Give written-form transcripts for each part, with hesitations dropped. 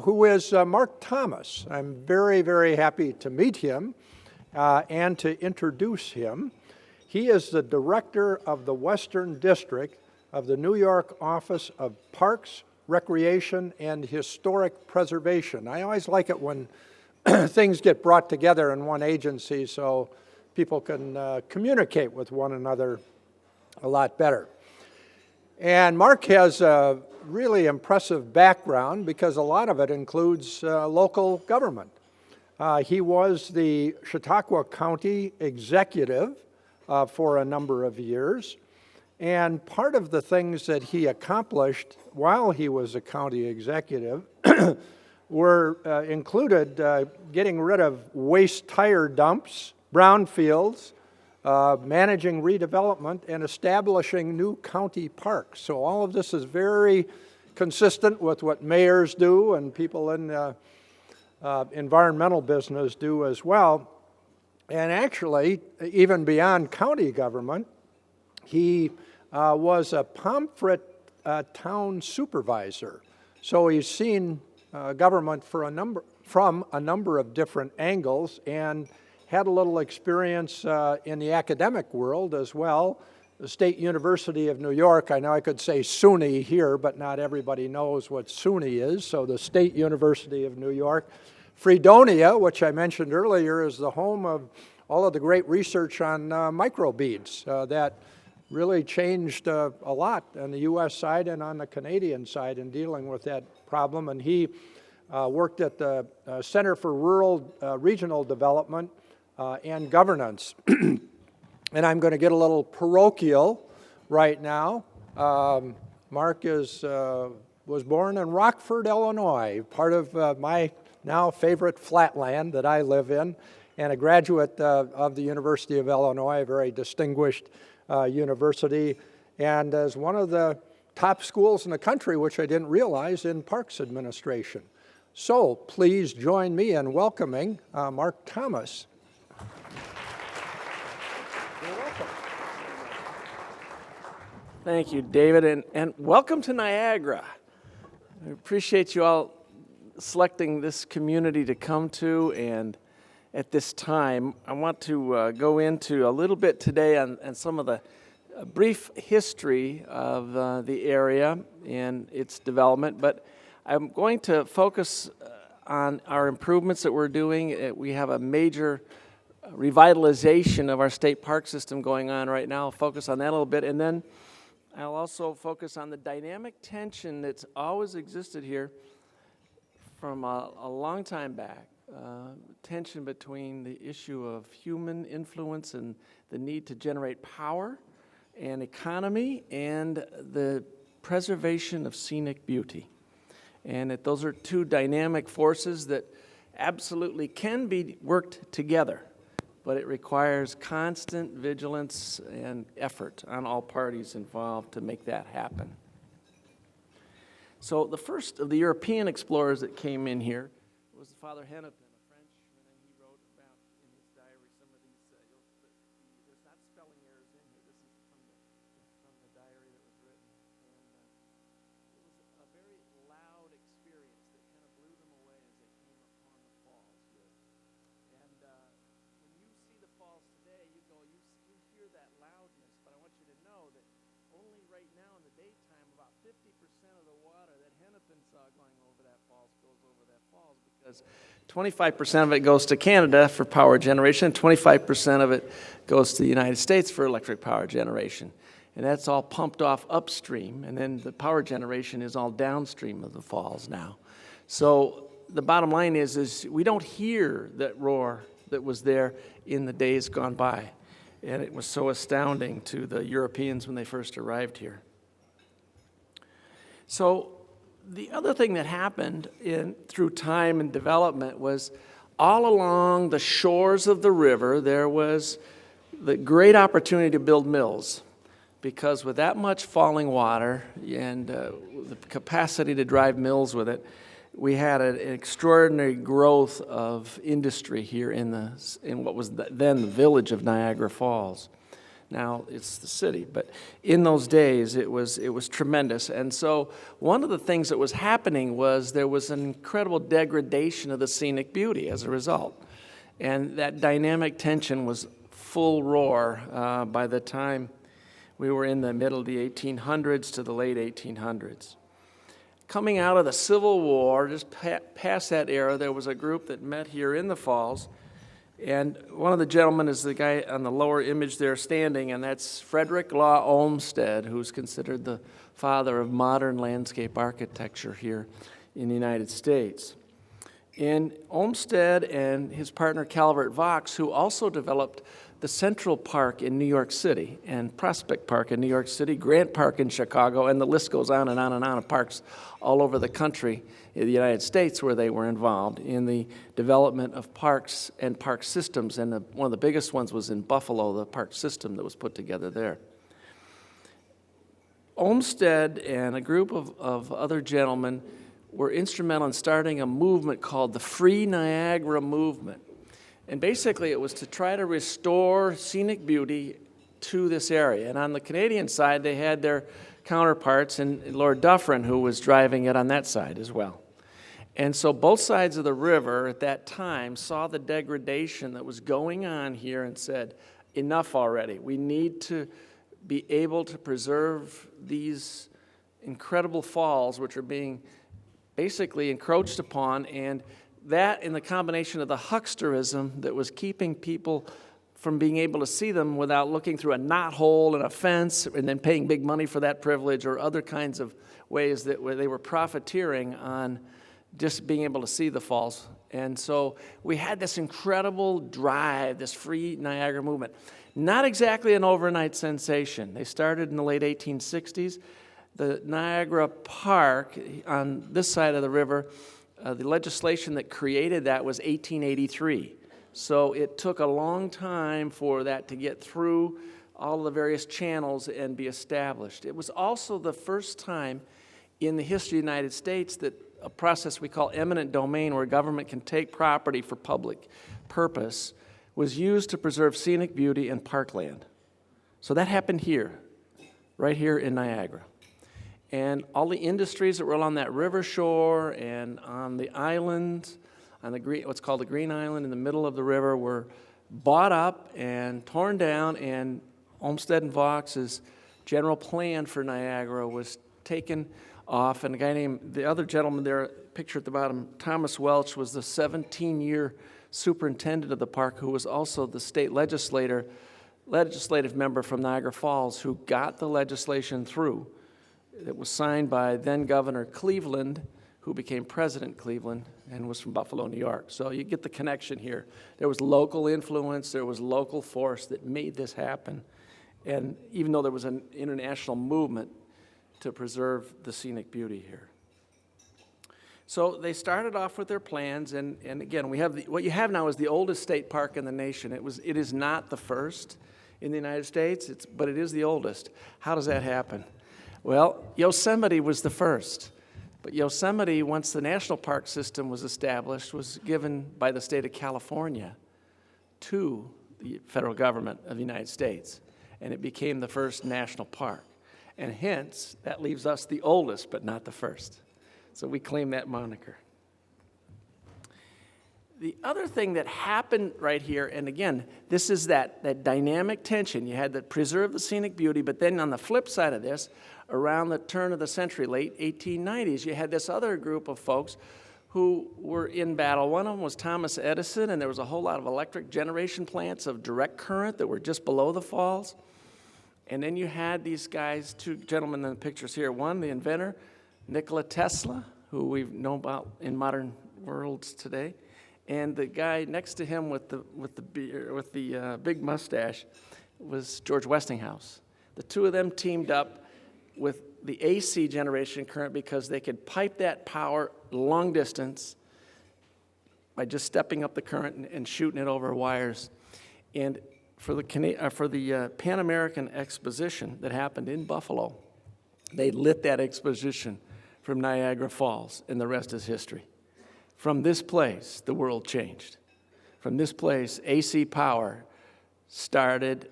who is Mark Thomas. I'm very, very happy to meet him and to introduce him. He is the director of the Western District of the New York Office of Parks, Recreation, and Historic Preservation. I always like it when things get brought together in one agency so people can communicate with one another a lot better. And Mark has a really impressive background because a lot of it includes local government. He was the Chautauqua County executive for a number of years. And part of the things that he accomplished while he was a county executive were included getting rid of waste tire dumps, brownfields, managing redevelopment, and establishing new county parks. So all of this is very consistent with what mayors do and people in the environmental business do as well. And actually, even beyond county government, he was a Pomfret town supervisor. So he's seen government from a number of different angles and had a little experience in the academic world as well. The State University of New York, I know I could say SUNY here, but not everybody knows what SUNY is, so the State University of New York. Fredonia, which I mentioned earlier, is the home of all of the great research on microbeads that really changed a lot on the U.S. side and on the Canadian side in dealing with that problem. And he worked at the Center for Rural Regional Development and Governance. And I'm going to get a little parochial right now. Mark was born in Rockford, Illinois, part of my now favorite flatland that I live in, and a graduate of the University of Illinois, a very distinguished university, and as one of the top schools in the country, which I didn't realize, in parks administration. So please join me in welcoming Mark Thomas. You're welcome. Thank you, David, and welcome to Niagara. I appreciate you all selecting this community to come to, and at this time, I want to go into a little bit today on some of the brief history of the area and its development, but I'm going to focus on our improvements that we're doing. We have a major revitalization of our state park system going on right now. I'll focus on that a little bit, and then I'll also focus on the dynamic tension that's always existed here from a long time back. Tension between the issue of human influence and the need to generate power and economy and the preservation of scenic beauty. And that those are two dynamic forces that absolutely can be worked together, but it requires constant vigilance and effort on all parties involved to make that happen. So the first of the European explorers that came in here was Father Hennepin, a Frenchman, and he wrote about in his diary some of these, there's not spelling errors in here, this is from the diary that was written. And it was a very loud experience that kind of blew them away as they came upon the falls here. And when you see the falls today, you hear that loudness, but I want you to know that only right now in the daytime, about 50% of the water that Hennepin saw going over that falls goes over that falls, because 25% of it goes to Canada for power generation, 25% of it goes to the United States for electric power generation. And that's all pumped off upstream, and then the power generation is all downstream of the falls now. So the bottom line is we don't hear that roar that was there in the days gone by. And it was so astounding to the Europeans when they first arrived here. So the other thing that happened through time and development was all along the shores of the river, there was the great opportunity to build mills, because with that much falling water and the capacity to drive mills with it, we had an extraordinary growth of industry here in what was then the village of Niagara Falls. Now it's the city. But in those days, it was tremendous. And so one of the things that was happening was there was an incredible degradation of the scenic beauty as a result. And that dynamic tension was full roar by the time we were in the middle of the 1800s to the late 1800s. Coming out of the Civil War, just past that era, there was a group that met here in the Falls. And one of the gentlemen is the guy on the lower image there standing, and that's Frederick Law Olmsted, who's considered the father of modern landscape architecture here in the United States. And Olmsted and his partner Calvert Vaux, who also developed the Central Park in New York City, and Prospect Park in New York City, Grant Park in Chicago, and the list goes on and on and on of parks all over the country in the United States where they were involved in the development of parks and park systems. And one of the biggest ones was in Buffalo, the park system that was put together there. Olmsted and a group of other gentlemen were instrumental in starting a movement called the Free Niagara Movement. And basically it was to try to restore scenic beauty to this area. And on the Canadian side, they had their counterparts and Lord Dufferin, who was driving it on that side as well. And so both sides of the river at that time saw the degradation that was going on here and said, enough already. We need to be able to preserve these incredible falls, which are being basically encroached upon, and that in the combination of the hucksterism that was keeping people from being able to see them without looking through a knothole and a fence and then paying big money for that privilege, or other kinds of ways that where they were profiteering on just being able to see the falls. And so we had this incredible drive, this Free Niagara movement. Not exactly an overnight sensation. They started in the late 1860s. The Niagara Park on this side of the river, the legislation that created that was 1883. So it took a long time for that to get through all of the various channels and be established. It was also the first time in the history of the United States that a process we call eminent domain, where government can take property for public purpose, was used to preserve scenic beauty and parkland. So that happened here, right here in Niagara. And all the industries that were along that river shore and on the island, on the green, what's called the Green Island in the middle of the river, were bought up and torn down, and Olmsted and Vaux's general plan for Niagara was taken off. And a guy named, the other gentleman there, picture at the bottom, Thomas Welch, was the 17-year superintendent of the park, who was also the state legislative member from Niagara Falls, who got the legislation through. It was signed by then Governor Cleveland, who became President Cleveland and was from Buffalo, New York. So you get the connection here. There was local influence, there was local force that made this happen. And even though there was an international movement to preserve the scenic beauty here. So they started off with their plans, and again, we have what you have now is the oldest state park in the nation. It is not the first in the United States, but it is the oldest. How does that happen? Well, Yosemite was the first, but Yosemite, once the national park system was established, was given by the state of California to the federal government of the United States, and it became the first national park. And hence, that leaves us the oldest, but not the first. So we claim that moniker. The other thing that happened right here, and again, this is that dynamic tension. You had to preserve the scenic beauty, but then on the flip side of this, around the turn of the century, late 1890s, you had this other group of folks who were in battle. One of them was Thomas Edison, and there was a whole lot of electric generation plants of direct current that were just below the falls. And then you had these guys, two gentlemen in the pictures here. One, the inventor, Nikola Tesla, who we know about in modern worlds today, and the guy next to him with the big mustache was George Westinghouse. The two of them teamed up with the AC generation current because they could pipe that power long distance by just stepping up the current and shooting it over wires. And for the Pan American Exposition that happened in Buffalo, they lit that exposition from Niagara Falls, and the rest is history. From this place, the world changed. From this place, AC power started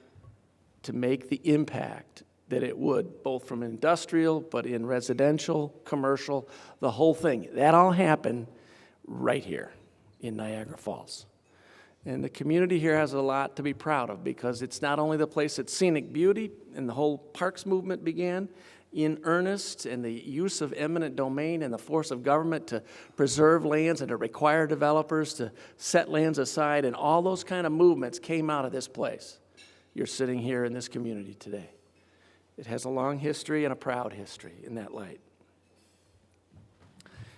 to make the impact that it would, both from industrial, but in residential, commercial, the whole thing. That all happened right here in Niagara Falls. And the community here has a lot to be proud of, because it's not only the place that scenic beauty and the whole parks movement began in earnest, and the use of eminent domain and the force of government to preserve lands and to require developers to set lands aside, and all those kind of movements came out of this place. You're sitting here in this community today. It has a long history and a proud history in that light.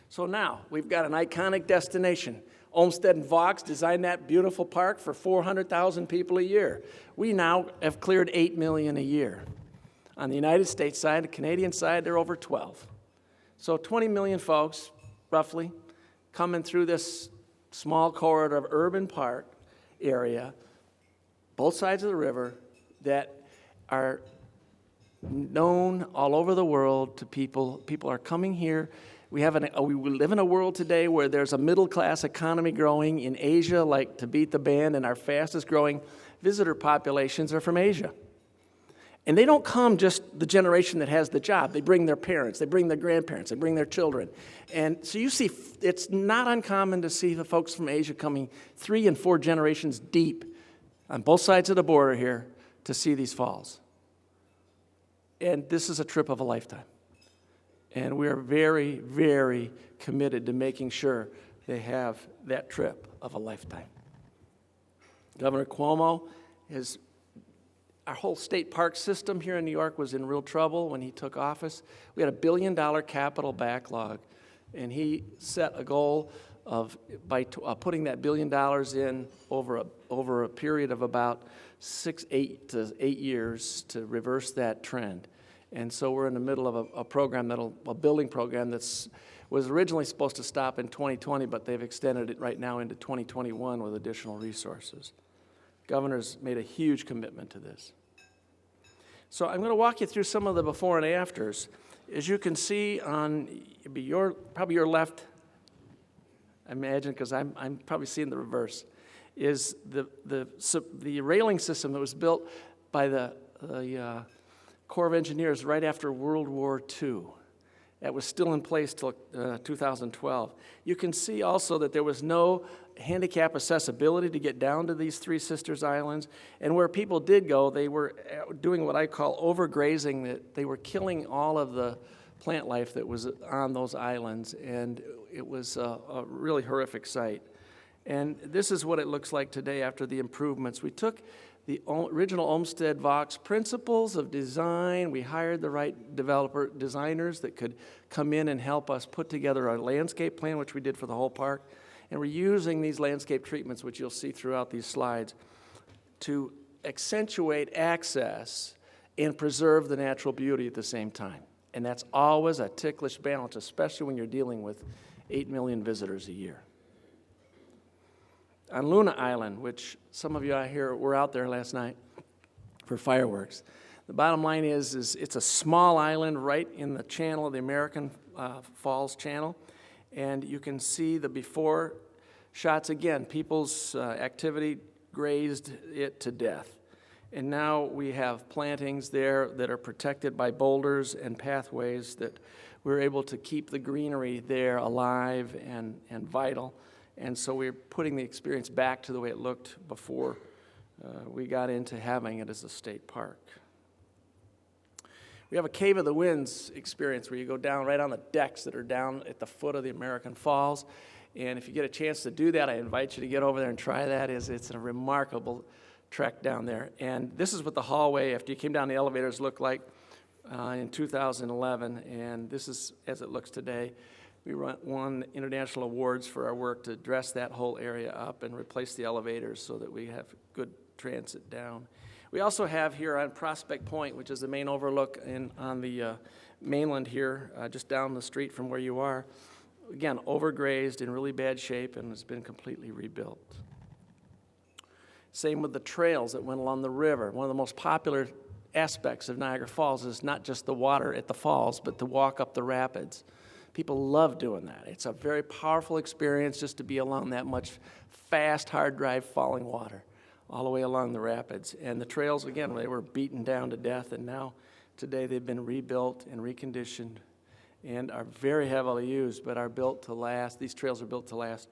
So now we've got an iconic destination. Olmsted and Vaux designed that beautiful park for 400,000 people a year. We now have cleared 8 million a year. On the United States side, the Canadian side, they're over 12. So 20 million folks, roughly, coming through this small corridor of urban park area, both sides of the river, that are known all over the world to people. People are coming here. We live in a world today where there's a middle-class economy growing in Asia, like to beat the band, and our fastest-growing visitor populations are from Asia. And they don't come just the generation that has the job. They bring their parents, they bring their grandparents, they bring their children. And so you see, it's not uncommon to see the folks from Asia coming 3 and 4 generations deep on both sides of the border here to see these falls. And this is a trip of a lifetime. And we are very, very committed to making sure they have that trip of a lifetime. Governor Cuomo our whole state park system here in New York was in real trouble when he took office. We had a $1 billion capital backlog, and he set a goal of putting that $1 billion in over a period of about 8 years to reverse that trend. And so we're in the middle of a building program was originally supposed to stop in 2020, but they've extended it right now into 2021 with additional resources. Governor's made a huge commitment to this. So I'm going to walk you through some of the before and afters. As you can see on probably your left, I imagine, because I'm probably seeing the reverse, is the railing system that was built by the Corps of Engineers right after World War II. That was still in place till 2012. You can see also that there was no handicap accessibility to get down to these Three Sisters Islands. And where people did go, they were doing what I call overgrazing, that they were killing all of the plant life that was on those islands. And it was a really horrific sight. And this is what it looks like today after the improvements. We took the original Olmsted Vaux principles of design. We hired the right designers that could come in and help us put together a landscape plan, which we did for the whole park. And we're using these landscape treatments, which you'll see throughout these slides, to accentuate access and preserve the natural beauty at the same time. And that's always a ticklish balance, especially when you're dealing with 8 million visitors a year. On Luna Island, which some of you out here were out there last night for fireworks, the bottom line is it's a small island right in the channel of the American Falls Channel, and you can see the before shots again. People's activity grazed it to death. And now we have plantings there that are protected by boulders and pathways that we're able to keep the greenery there alive and vital. And so we're putting the experience back to the way it looked before we got into having it as a state park. We have a Cave of the Winds experience where you go down right on the decks that are down at the foot of the American Falls. And if you get a chance to do that, I invite you to get over there and try that. It's a remarkable trek down there. And this is what the hallway, after you came down the elevators, looked like in 2011. And this is as it looks today. We won international awards for our work to dress that whole area up and replace the elevators so that we have good transit down. We also have here on Prospect Point, which is the main overlook on the mainland here, just down the street from where you are. Again, overgrazed, in really bad shape, and has been completely rebuilt. Same with the trails that went along the river. One of the most popular aspects of Niagara Falls is not just the water at the falls, but to walk up the rapids. People love doing that. It's a very powerful experience just to be along that much fast, hard drive falling water. all the way along the rapids. And the trails, again, they were beaten down to death, and now today they've been rebuilt and reconditioned and are very heavily used, but are built to last. These trails are built to last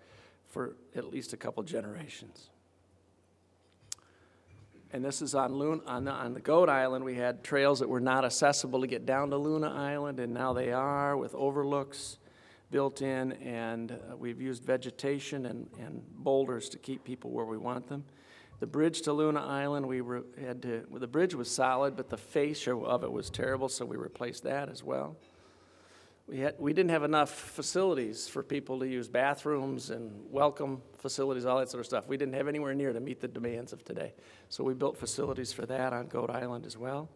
for at least a couple generations. And this is on the Goat Island. We had trails that were not accessible to get down to Luna Island, and now they are with overlooks built in, and we've used vegetation and boulders to keep people where we want them. The bridge to Luna Island, the bridge was solid, but the fascia of it was terrible, so we replaced that as well. We didn't have enough facilities for people to use bathrooms and welcome facilities, all that sort of stuff. We didn't have anywhere near to meet the demands of today. So we built facilities for that on Goat Island as well.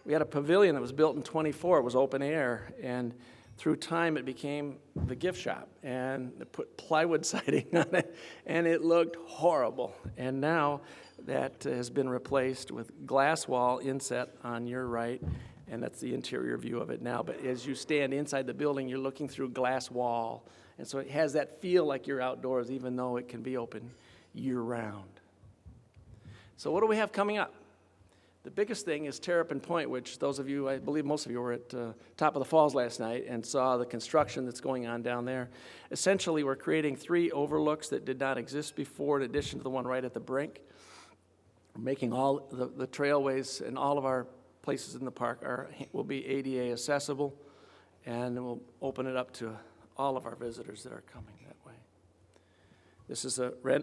We had a pavilion that was built in '24. It was open air, and through time it became the gift shop, and they put plywood siding on it, and it looked horrible. And now that has been replaced with glass wall inset on your right, and that's the interior view of it now. But as you stand inside the building, you're looking through glass wall. And so it has that feel like you're outdoors, even though it can be open year-round. So what do we have coming up? The biggest thing is Terrapin Point, which those of you, I believe most of you were at top of the falls last night and saw the construction that's going on down there. Essentially, we're creating 3 overlooks that did not exist before, in addition to the one right at the brink. We're making all the trailways and all of our places in the park will be ADA accessible, and we'll open it up to all of our visitors that are coming that way. This is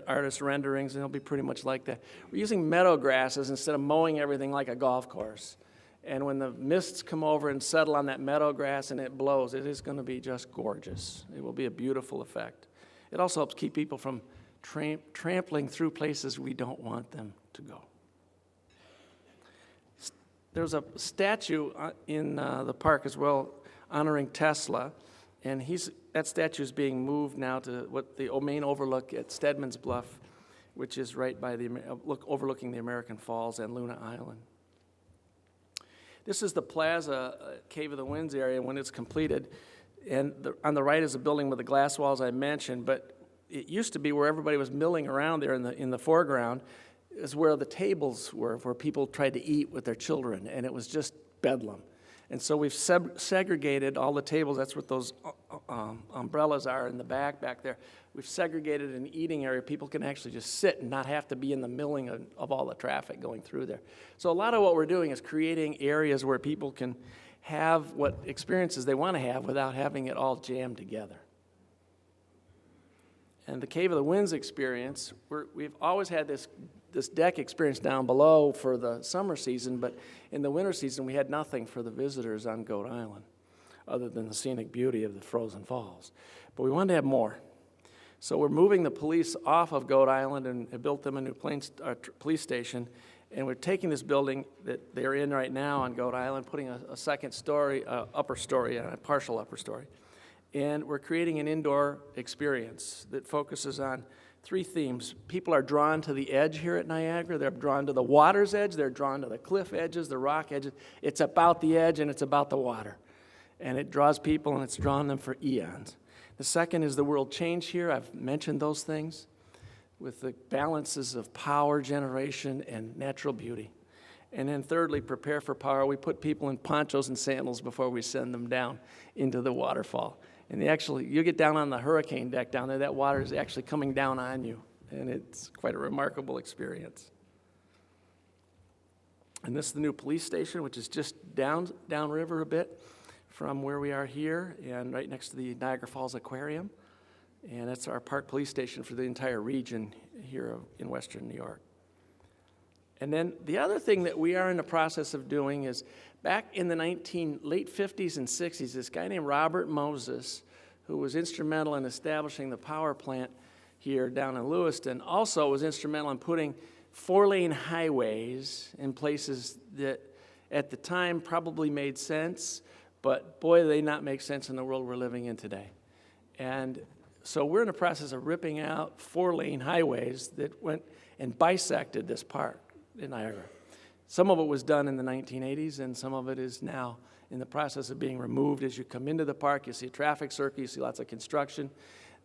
artist renderings, and it'll be pretty much like that. We're using meadow grasses instead of mowing everything like a golf course. And when the mists come over and settle on that meadow grass and it blows, it is going to be just gorgeous. It will be a beautiful effect. It also helps keep people from trampling through places we don't want them to go. There's a statue in the park as well honoring Tesla, and that statue is being moved now to the main overlook at Stedman's Bluff, which is right by overlooking the American Falls and Luna Island. This is the Plaza Cave of the Winds area when it's completed, and on the right is a building with the glass walls I mentioned, but it used to be where everybody was milling around there in the foreground is where the tables were, where people tried to eat with their children, and it was just bedlam. And so we've segregated all the tables. That's what those umbrellas are in the back there. We've segregated an eating area. People can actually just sit and not have to be in the milling of all the traffic going through there. So a lot of what we're doing is creating areas where people can have what experiences they want to have without having it all jammed together. And the Cave of the Winds experience, we've always had this deck experience down below for the summer season, but in the winter season we had nothing for the visitors on Goat Island other than the scenic beauty of the frozen falls. But we wanted to have more. So we're moving the police off of Goat Island and built them a new police station, and we're taking this building that they're in right now on Goat Island, putting a second story, upper story, and a partial upper story. And we're creating an indoor experience that focuses on 3 themes. People are drawn to the edge here at Niagara. They're drawn to the water's edge. They're drawn to the cliff edges, the rock edges. It's about the edge and it's about the water. And it draws people, and it's drawn them for eons. The second is the world change here. I've mentioned those things with the balances of power generation and natural beauty. And then thirdly, prepare for power. We put people in ponchos and sandals before we send them down into the waterfall. And you get down on the hurricane deck down there, that water is actually coming down on you. And it's quite a remarkable experience. And this is the new police station, which is just downriver a bit from where we are here, and right next to the Niagara Falls Aquarium. And that's our park police station for the entire region here in Western New York. And then the other thing that we are in the process of doing is back in the late 50s and 60s, this guy named Robert Moses, who was instrumental in establishing the power plant here down in Lewiston, also was instrumental in putting 4-lane highways in places that at the time probably made sense, but boy, they not make sense in the world we're living in today. And so we're in the process of ripping out 4-lane highways that went and bisected this park in Niagara. Some of it was done in the 1980s, and some of it is now in the process of being removed. As you come into the park, you see a traffic circle, you see lots of construction.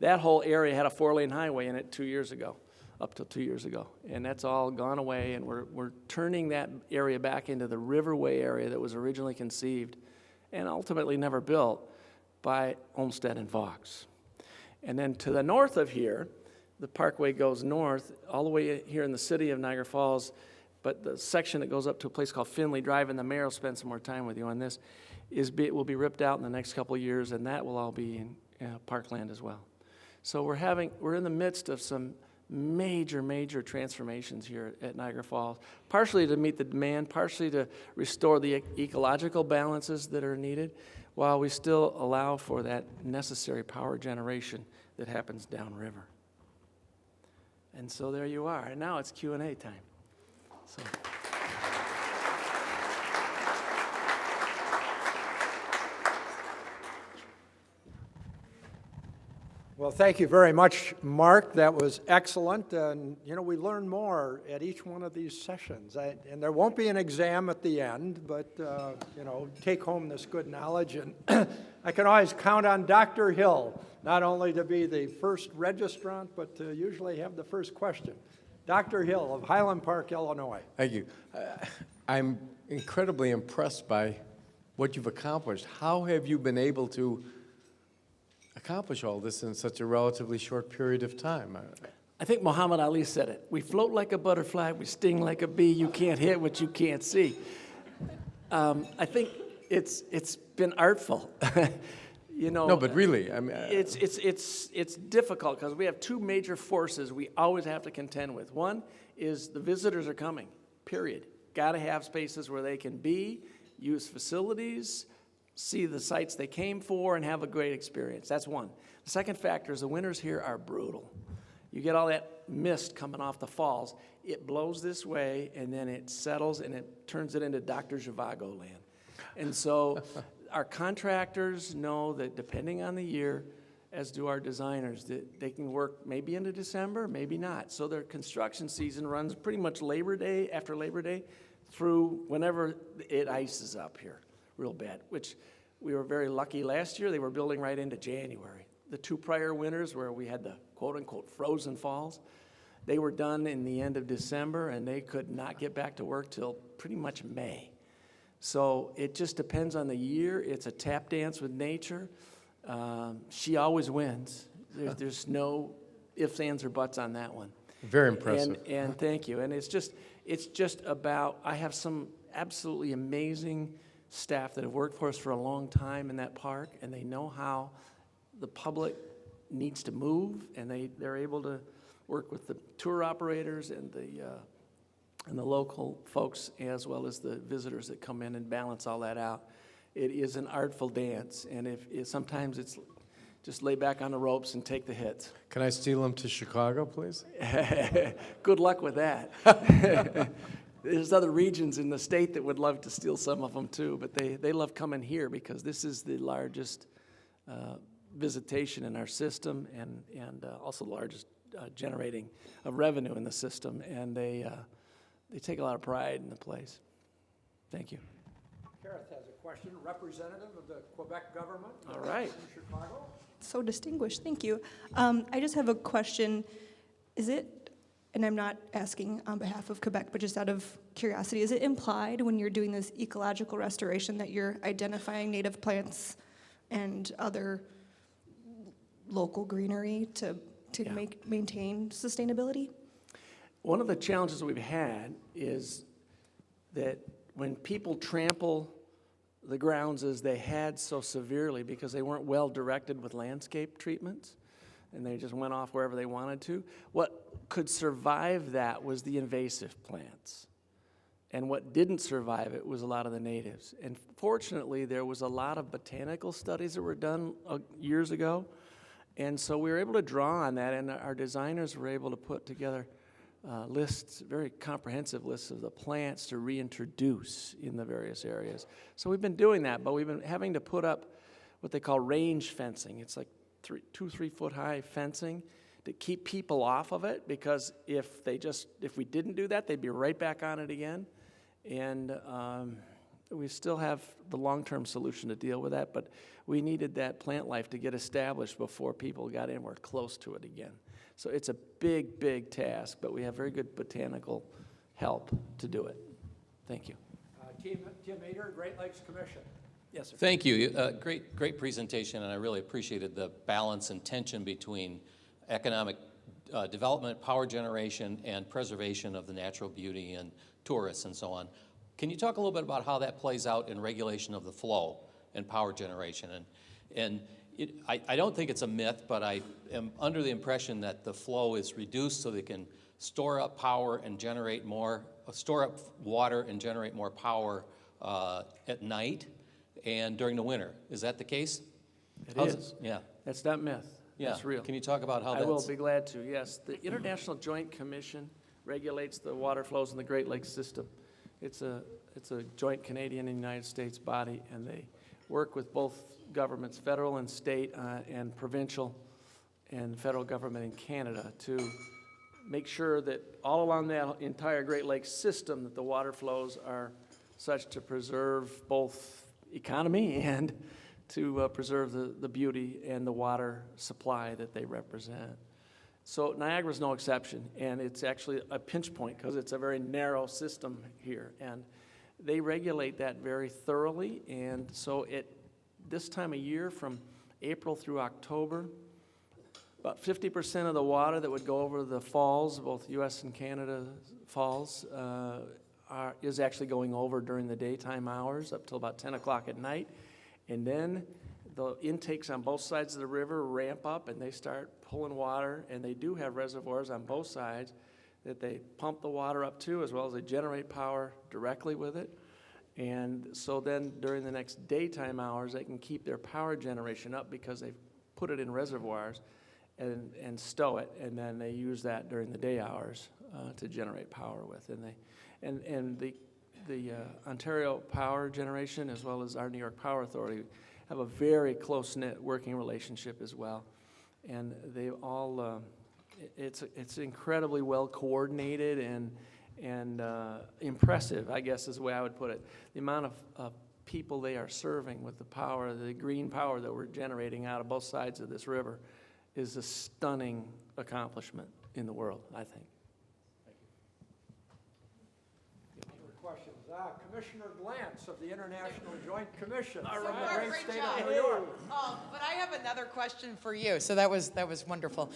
That whole area had a 4-lane highway in it 2 years ago. up till 2 years ago. And that's all gone away, and we're turning that area back into the Riverway area that was originally conceived and ultimately never built by Olmsted and Vaux. And then to the north of here, the Parkway goes north all the way here in the city of Niagara Falls, but the section that goes up to a place called Finley Drive, and the mayor will spend some more time with you on this, will be ripped out in the next couple of years, and that will all be in parkland as well. So we're in the midst of some major transformations here at Niagara Falls, partially to meet the demand, partially to restore the ecological balances that are needed, while we still allow for that necessary power generation that happens downriver. And so there you are. And now it's Q&A time. So. Well, thank you very much, Mark. That was excellent. And, you know, we learn more at each one of these sessions. And there won't be an exam at the end, but, you know, take home this good knowledge. And I can always count on Dr. Hill, not only to be the first registrant, but to usually have the first question. Dr. Hill of Highland Park, Illinois. Thank you. I'm incredibly impressed by what you've accomplished. How have you been able to accomplish all this in such a relatively short period of time? I think Muhammad Ali said it. We float like a butterfly, we sting like a bee. You can't hit what you can't see. I think it's been artful. You know, No, but really, I mean, it's difficult because we have two major forces we always have to contend with. One is the visitors are coming, period. Got to have spaces where they can be, use facilities, see the sites they came for, and have a great experience. That's one. The second factor is the winters here are brutal. You get all that mist coming off the falls. It blows this way, and then it settles, and it turns it into Dr. Zhivago land. And so our contractors know that depending on the year, as do our designers, that they can work maybe into December, maybe not. So their construction season runs pretty much Labor Day, after Labor Day, through whenever it ices up here real bad, which we were very lucky last year. They were building right into January. The two prior winters where we had the quote-unquote frozen falls, they were done in the end of December, and they could not get back to work till pretty much May. So it just depends on the year. It's a tap dance with nature. She always wins. There's no ifs, ands, or buts on that one. very impressive. And thank you. And it's just about, I have some absolutely amazing staff that have worked for us for a long time in that park, and they know how the public needs to move, and they're able to work with the tour operators and the local folks, as well as the visitors that come in, and balance all that out. It is an artful dance, and sometimes it's just lay back on the ropes and take the hits. Can I steal them to Chicago, please? Good luck with that. There's other regions in the state that would love to steal some of them too, but they love coming here because this is the largest visitation in our system, and also the largest generating of revenue in the system, and they take a lot of pride in the place. Thank you. Kareth has a question, representative of the Quebec government. All right. In Chicago. So distinguished, thank you. I just have a question. Is it, and I'm not asking on behalf of Quebec, but just out of curiosity, is it implied when you're doing this ecological restoration that you're identifying native plants and other local greenery to maintain sustainability? One of the challenges we've had is that when people trample the grounds as they had so severely because they weren't well directed with landscape treatments, and they just went off wherever they wanted to, what could survive that was the invasive plants. And what didn't survive it was a lot of the natives. And fortunately, there was a lot of botanical studies that were done years ago, and so we were able to draw on that, and our designers were able to put together lists, very comprehensive lists of the plants to reintroduce in the various areas. So we've been doing that, but we've been having to put up what they call range fencing. It's like 2-3 foot high fencing to keep people off of it, because if we didn't do that, they'd be right back on it again. And we still have the long-term solution to deal with that, but we needed that plant life to get established before people got anywhere close to it again. So it's a big, big task, but we have very good botanical help to do it. Thank you. Tim Eder, Great Lakes Commission. Yes, sir. Thank you. Great presentation, and I really appreciated the balance and tension between economic development, power generation, and preservation of the natural beauty and tourists and so on. Can you talk a little bit about how that plays out in regulation of the flow and power generation? I don't think it's a myth, but I am under the impression that the flow is reduced so they can store up power and generate more, store up water and generate more power at night and during the winter. Is that the case? It is. Yeah. That's not myth. Yeah. That's real. Can you talk about how I that's... will be glad to, yes. The International Joint Commission regulates the water flows in the Great Lakes system. It's a joint Canadian and United States body, and they work with both governments, federal and state and provincial and federal government in Canada to make sure that all along that entire Great Lakes system that the water flows are such to preserve both economy and to preserve the beauty and the water supply that they represent. So Niagara's no exception, and it's actually a pinch point because it's a very narrow system here, and they regulate that very thoroughly. And so this time of year, from April through October, about 50% of the water that would go over the falls, both U.S. and Canada falls, is actually going over during the daytime hours up till about 10 o'clock at night. And then the intakes on both sides of the river ramp up and they start pulling water, and they do have reservoirs on both sides that they pump the water up to, as well as they generate power directly with it. And so then during the next daytime hours, they can keep their power generation up because they've put it in reservoirs and stow it, and then they use that during the day hours to generate power with. And the Ontario Power Generation, as well as our New York Power Authority, have a very close-knit working relationship as well. And they all, it's incredibly well coordinated and impressive, I guess is the way I would put it. The amount of people they are serving with the power, the green power that we're generating out of both sides of this river is a stunning accomplishment in the world, I think. Other questions? Commissioner Glantz of the International Joint Commission All from right. the great Great state job. of New York. But I have another question for you. So that was wonderful.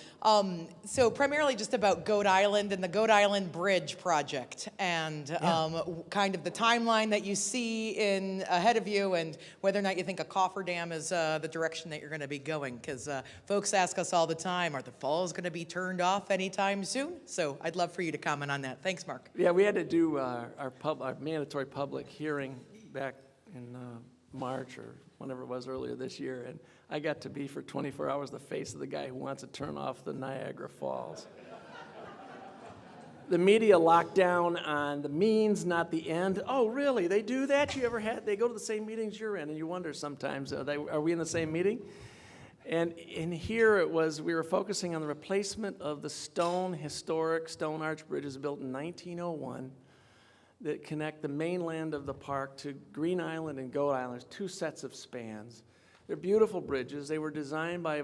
So primarily just about Goat Island and the Goat Island Bridge project, and kind of the timeline that you see ahead of you, and whether or not you think a cofferdam is the direction that you're going to be going. Because folks ask us all the time, are the falls going to be turned off anytime soon? So I'd love for you to comment on that. Thanks, Mark. Yeah, we had to do our mandatory public hearing back in March or whenever it was earlier this year, and I got to be for 24 hours the face of the guy who wants to turn off the Niagara Falls. The media locked down on the means, not the end. Oh, really? They do that? They go to the same meetings you're in, and you wonder sometimes, are we in the same meeting? And here it was, we were focusing on the replacement of the historic stone arch bridges built in 1901 that connect the mainland of the park to Green Island and Goat Island, two sets of spans. They're beautiful bridges. They were designed by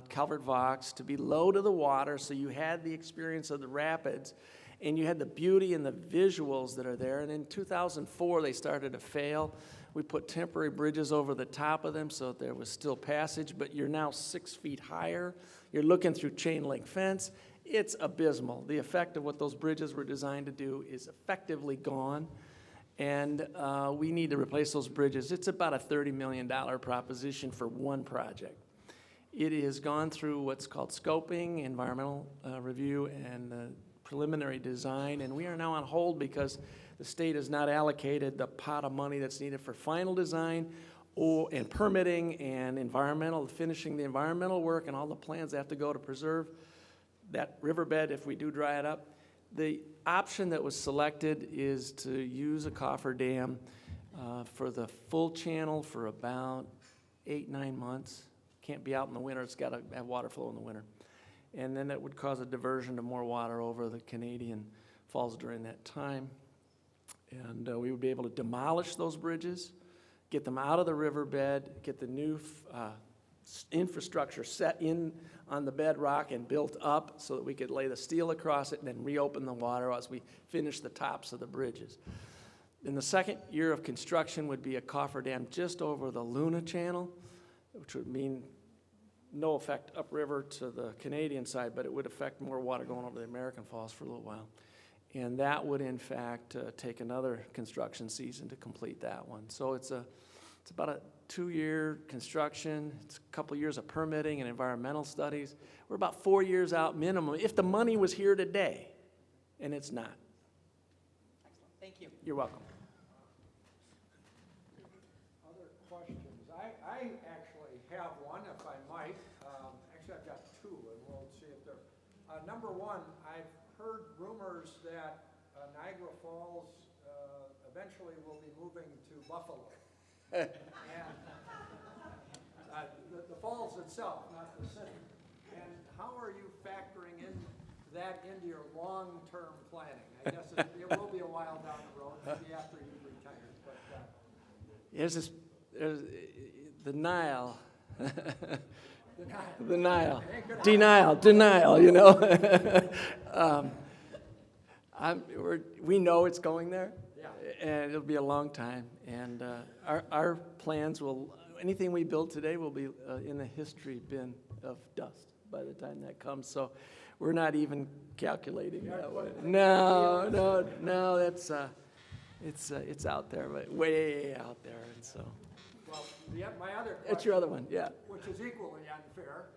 Calvert Vaux to be low to the water, so you had the experience of the rapids, and you had the beauty and the visuals that are there. And in 2004, they started to fail. We put temporary bridges over the top of them so that there was still passage, but you're now 6 feet higher. You're looking through chain link fence. It's abysmal. The effect of what those bridges were designed to do is effectively gone, and we need to replace those bridges. It's about a $30 million proposition for one project. It has gone through what's called scoping, environmental review, and preliminary design, and we are now on hold because the state has not allocated the pot of money that's needed for final design and permitting and finishing the environmental work and all the plans that have to go to preserve that riverbed if we do dry it up. The option that was selected is to use a cofferdam for the full channel for about 8-9 months. Can't be out in the winter. It's got to have water flow in the winter. And then that would cause a diversion of more water over the Canadian Falls during that time. And we would be able to demolish those bridges, get them out of the riverbed, get the new infrastructure set in on the bedrock and built up so that we could lay the steel across it and then reopen the water as we finish the tops of the bridges. In the second year of construction would be a cofferdam just over the Luna Channel, which would mean no effect upriver to the Canadian side, but it would affect more water going over the American Falls for a little while. And that would, in fact, take another construction season to complete that one. So it's about a 2-year construction. It's a couple years of permitting and environmental studies. We're about 4 years out minimum, if the money was here today, and it's not. Excellent, thank you. You're welcome. Other questions? I actually have one, if I might. Actually, I've got two, and we'll see if they're... number one, I've heard rumors that Niagara Falls eventually will be moving to Buffalo. And the falls itself, not the city. And how are you factoring that into your long-term planning? I guess it will be a while down the road, maybe after you've retired. But There's the Nile. The Nile. Denial, you know. We know it's going there, and it'll be a long time. And our plans will, anything we build today will be in the history bin of dust by the time that comes. So we're not even calculating that way. No, that's it's out there, but way out there, and so. well, my other question, It's your other one, yeah. which is equally unfair.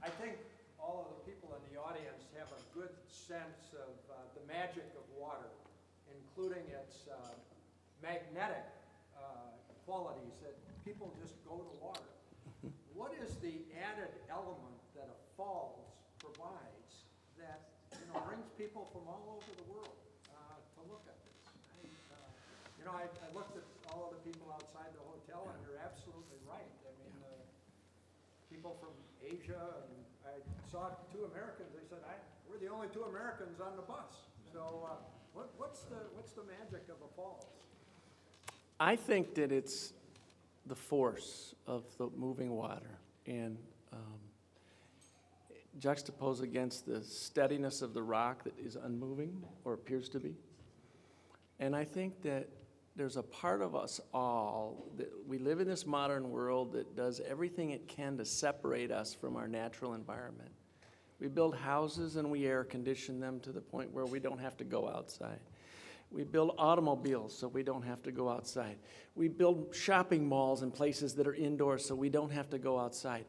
I think all of the people in the audience have a good sense of the magic of water, including its magnetic qualities that people just go to water. What is the added element that a falls provides that brings people from all over the world to look at this? I looked at all of the people outside the hotel, and you're absolutely right. I mean, people from Asia, and I saw 2 Americans. They said, we're the only 2 Americans on the bus. So what's the magic of a falls? I think that it's the force of the moving water and juxtaposed against the steadiness of the rock that is unmoving or appears to be. And I think that there's a part of us all that we live in this modern world that does everything it can to separate us from our natural environment. We build houses and we air condition them to the point where we don't have to go outside. We build automobiles so we don't have to go outside. We build shopping malls and places that are indoors so we don't have to go outside.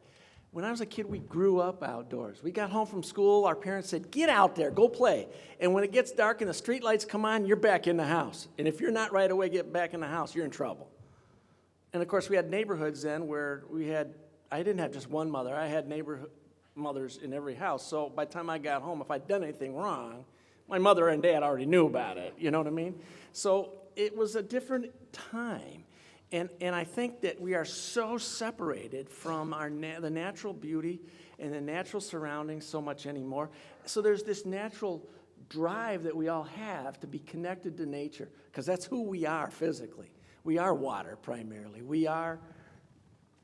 When I was a kid, we grew up outdoors. We got home from school, our parents said, get out there, go play. And when it gets dark and the street lights come on, you're back in the house. And if you're not right away getting back in the house, you're in trouble. And of course, we had neighborhoods then where I didn't have just one mother, I had neighborhood mothers in every house. So by the time I got home, if I'd done anything wrong, my mother and dad already knew about it, you know what I mean? So it was a different time. And I think that we are so separated from the natural beauty and the natural surroundings so much anymore. So there's this natural drive that we all have to be connected to nature, because that's who we are physically. We are water primarily. We are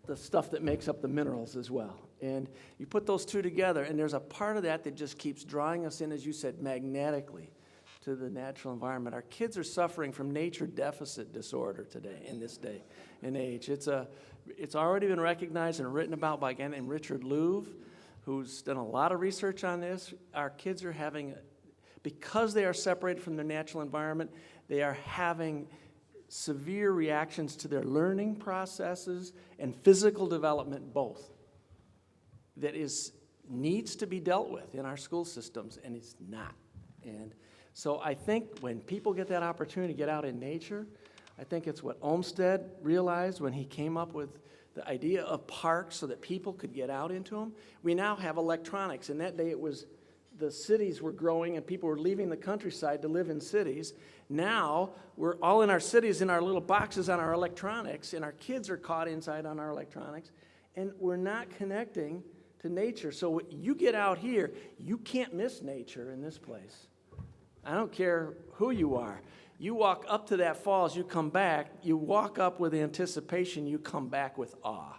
the stuff that makes up the minerals as well. And you put those two together, and there's a part of that just keeps drawing us in, as you said, magnetically to the natural environment. Our kids are suffering from nature deficit disorder today, in this day and age. It's already been recognized and written about by a guy named Richard Louv, who's done a lot of research on this. Our kids are having, because they are separated from their natural environment, they are having severe reactions to their learning processes and physical development both. That needs to be dealt with in our school systems, and it's not. And so I think when people get that opportunity to get out in nature, I think it's what Olmsted realized when he came up with the idea of parks so that people could get out into them. We now have electronics. In that day, it was the cities were growing and people were leaving the countryside to live in cities. Now, we're all in our cities in our little boxes on our electronics, and our kids are caught inside on our electronics, and we're not connecting to nature. So you get out here, you can't miss nature in this place. I don't care who you are. You walk up to that falls, you come back, you walk up with anticipation, you come back with awe.